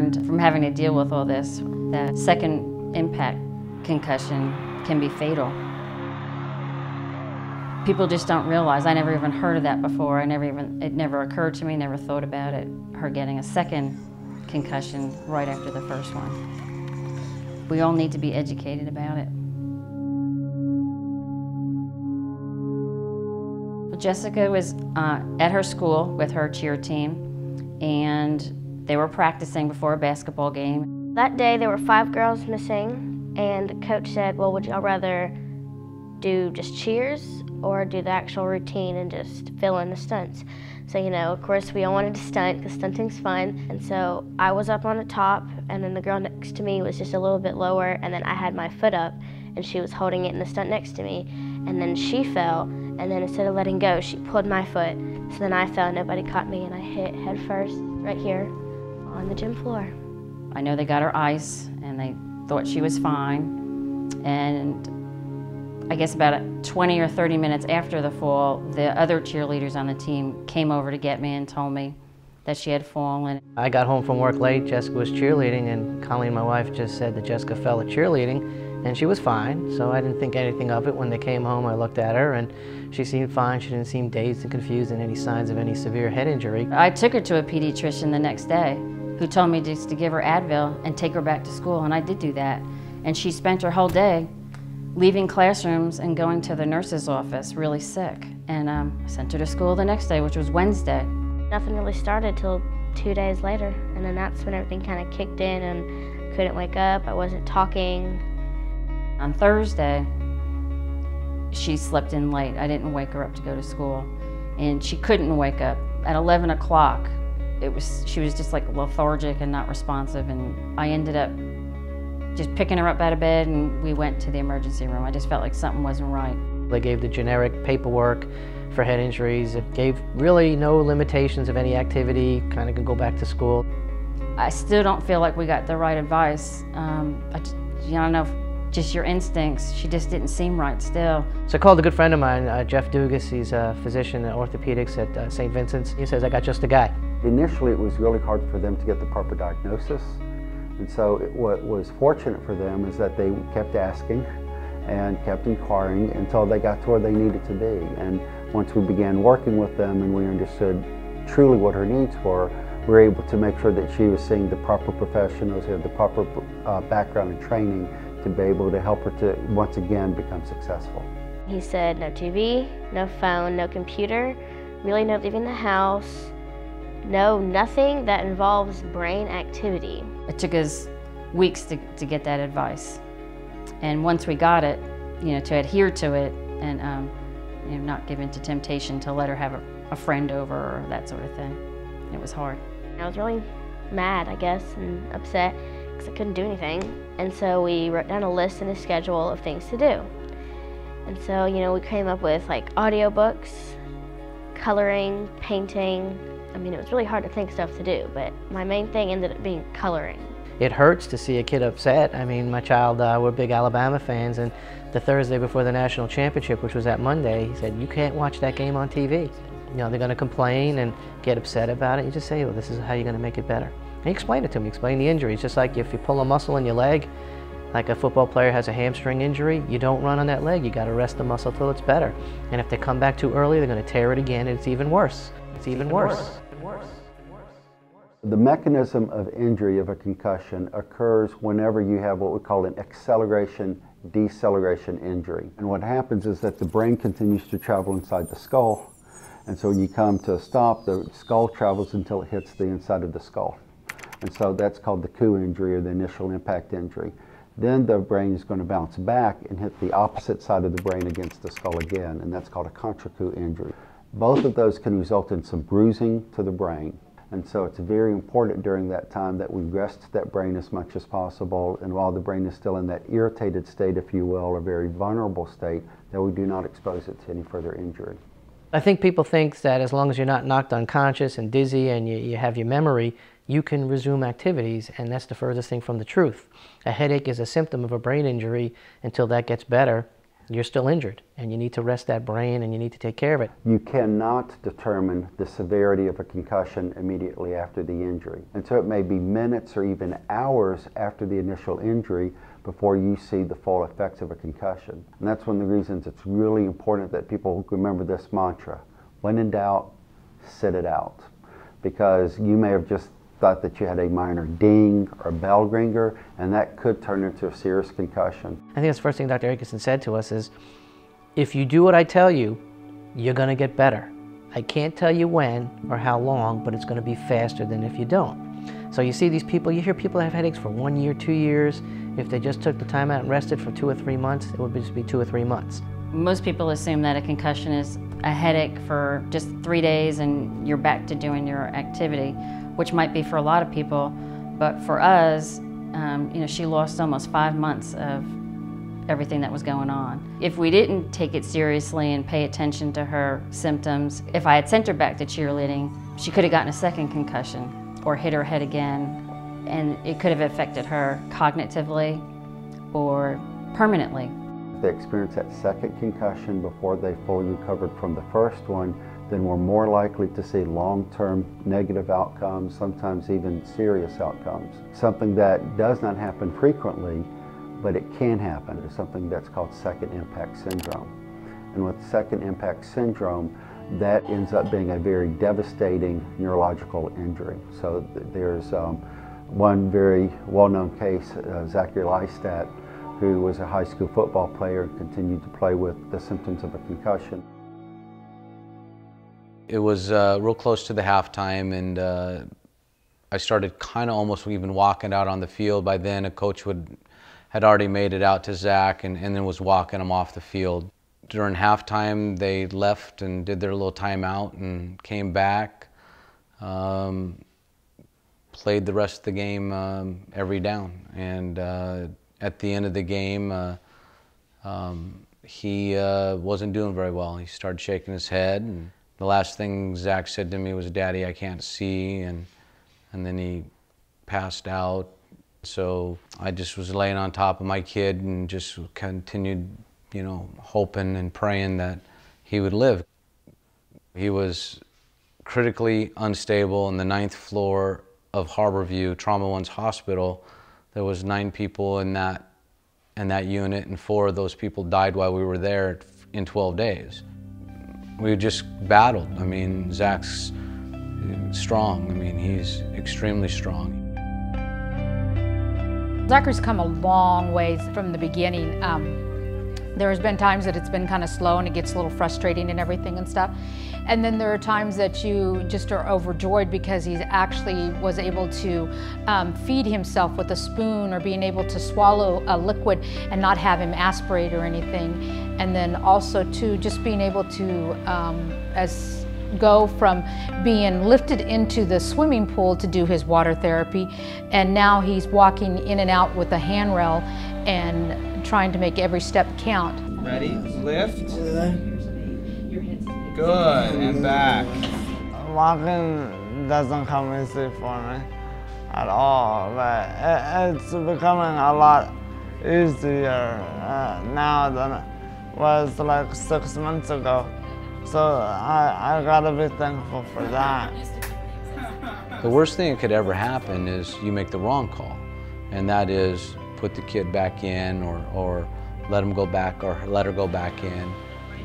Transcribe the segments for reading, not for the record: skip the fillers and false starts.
learned from having to deal with all this that second impact concussion can be fatal. People just don't realize. I never even heard of that before. It never occurred to me, never thought about it, her getting a second concussion right after the first one. We all need to be educated about it. Jessica was at her school with her cheer team, and they were practicing before a basketball game. That day there were 5 girls missing, and the coach said, well, would y'all rather do just cheers or do the actual routine and just fill in the stunts? So, you know, of course we all wanted to stunt because stunting's fun. And so I was up on the top, and then the girl next to me was just a little bit lower, and then I had my foot up and she was holding it in the stunt next to me. And then she fell, and then instead of letting go, she pulled my foot. So then I fell, nobody caught me, and I hit head first right here on the gym floor. I know they got her ice, and they thought she was fine. And I guess about 20 or 30 minutes after the fall, the other cheerleaders on the team came over to get me and told me that she had fallen. I got home from work late, Jessica was cheerleading, and Colleen, my wife, just said that Jessica fell at cheerleading, and she was fine, so I didn't think anything of it. When they came home, I looked at her, and she seemed fine. She didn't seem dazed and confused and any signs of any severe head injury. I took her to a pediatrician the next day who told me just to give her Advil and take her back to school, and I did do that. And she spent her whole day leaving classrooms and going to the nurse's office really sick. And I sent her to school the next day, which was Wednesday. Nothing really started till 2 days later, and then that's when everything kind of kicked in, and I couldn't wake up, I wasn't talking. On Thursday, she slept in late. I didn't wake her up to go to school, and she couldn't wake up. At 11 o'clock, she was just like lethargic and not responsive, and I ended up just picking her up out of bed, and we went to the emergency room. I just felt like something wasn't right. They gave the generic paperwork for head injuries. It gave really no limitations of any activity, kind of can go back to school. I still don't feel like we got the right advice. I don't know, just your instincts. She just didn't seem right still. So I called a good friend of mine, Jeff Dugas. He's a physician in orthopedics at St. Vincent's. He says, I got just a guy. Initially, it was really hard for them to get the proper diagnosis. And so what was fortunate for them is that they kept asking and kept inquiring until they got to where they needed to be. And once we began working with them and we understood truly what her needs were, we were able to make sure that she was seeing the proper professionals who had the proper background and training to be able to help her to once again become successful. He said no TV, no phone, no computer, really no leaving the house, no nothing that involves brain activity. It took us weeks to get that advice. And once we got it, you know, to adhere to it and you know, not give in to temptation to let her have a friend over or that sort of thing. It was hard. I was really mad, I guess, and upset because I couldn't do anything. And so we wrote down a list and a schedule of things to do. And so, you know, we came up with like audiobooks, coloring, painting. I mean, it was really hard to think stuff to do, but my main thing ended up being coloring. It hurts to see a kid upset. I mean, my child, we're big Alabama fans, and the Thursday before the national championship, which was that Monday, he said, you can't watch that game on TV. You know, they're going to complain and get upset about it. You just say, well, this is how you're going to make it better. And he explained it to me, explain the injury. It's just like if you pull a muscle in your leg, like a football player has a hamstring injury, you don't run on that leg. You got to rest the muscle till it's better. And if they come back too early, they're going to tear it again, and it's even worse. It's even worse. The mechanism of injury of a concussion occurs whenever you have what we call an acceleration-deceleration injury. And what happens is that the brain continues to travel inside the skull, and so when you come to a stop, the skull travels until it hits the inside of the skull. And so that's called the coup injury or the initial impact injury. Then the brain is going to bounce back and hit the opposite side of the brain against the skull again, and that's called a contra-coup injury. Both of those can result in some bruising to the brain. And so it's very important during that time that we rest that brain as much as possible, and while the brain is still in that irritated state, if you will, or very vulnerable state, that we do not expose it to any further injury. I think people think that as long as you're not knocked unconscious and dizzy and you have your memory, you can resume activities, and that's the furthest thing from the truth. A headache is a symptom of a brain injury until that gets better. you're still injured, and you need to rest that brain, and you need to take care of it. You cannot determine the severity of a concussion immediately after the injury. And so it may be minutes or even hours after the initial injury before you see the full effects of a concussion. And that's one of the reasons it's really important that people remember this mantra: when in doubt, sit it out. Because you may have just thought that you had a minor ding or bell ringer, and that could turn into a serious concussion. I think that's the first thing Dr. Atkinson said to us is, if you do what I tell you, you're going to get better. I can't tell you when or how long, but it's going to be faster than if you don't. So you see these people, you hear people have headaches for 1 year, 2 years. If they just took the time out and rested for 2 or 3 months, it would just be 2 or 3 months. Most people assume that a concussion is a headache for just 3 days and you're back to doing your activity, which might be for a lot of people, but for us, she lost almost 5 months of everything that was going on. If we didn't take it seriously and pay attention to her symptoms, if I had sent her back to cheerleading, she could have gotten a second concussion or hit her head again, and it could have affected her cognitively or permanently. If they experience that second concussion before they fully recovered from the first one, then we're more likely to see long-term negative outcomes, sometimes even serious outcomes. Something that does not happen frequently, but it can happen. It's something that's called second impact syndrome. And with second impact syndrome, that ends up being a very devastating neurological injury. So there's one very well-known case, Zack Lyestedt, who was a high school football player and continued to play with the symptoms of a concussion. It was real close to the halftime, and I started kind of almost even walking out on the field. By then, a coach had already made it out to Zack and then was walking him off the field. During halftime, they left and did their little timeout and came back, played the rest of the game every down. And at the end of the game, he wasn't doing very well. He started shaking his head, and the last thing Zack said to me was, "Daddy, I can't see," and then he passed out. So I just was laying on top of my kid and just continued, hoping and praying that he would live. He was critically unstable on the 9th floor of Harborview Trauma One's hospital. There was 9 people in that unit, and 4 of those people died while we were there in 12 days. We just battled. I mean, Zack's strong. I mean, he's extremely strong. Zachar's come a long ways from the beginning. There has been times that it's been kind of slow and it gets a little frustrating and everything and stuff. And then there are times that you just are overjoyed because he actually was able to feed himself with a spoon, or being able to swallow a liquid and not have him aspirate or anything. And then also too, just being able to go from being lifted into the swimming pool to do his water therapy, and now he's walking in and out with a handrail and trying to make every step count. Ready? Lift. Good, and back. Walking doesn't come easy for me at all, but it's becoming a lot easier now than it was like 6 months ago. So I gotta be thankful for that. The worst thing that could ever happen is you make the wrong call, and that is put the kid back in, or let him go back, or let her go back in.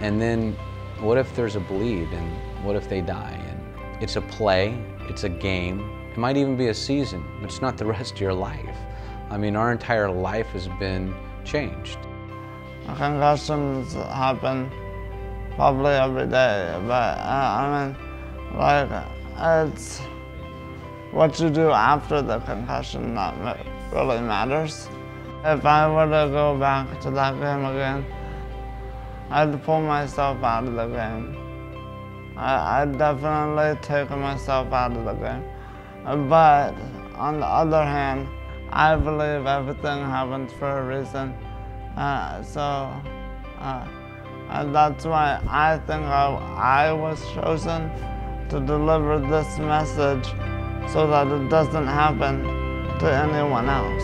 And then what if there's a bleed, and what if they die? And it's a play, it's a game. It might even be a season, but it's not the rest of your life. I mean, our entire life has been changed. Concussions happen probably every day, but I mean, like, it's what you do after the concussion that really matters. If I were to go back to that game again, I'd pull myself out of the game. I'd definitely take myself out of the game. But on the other hand, I believe everything happens for a reason. And that's why I think I was chosen to deliver this message so that it doesn't happen to anyone else.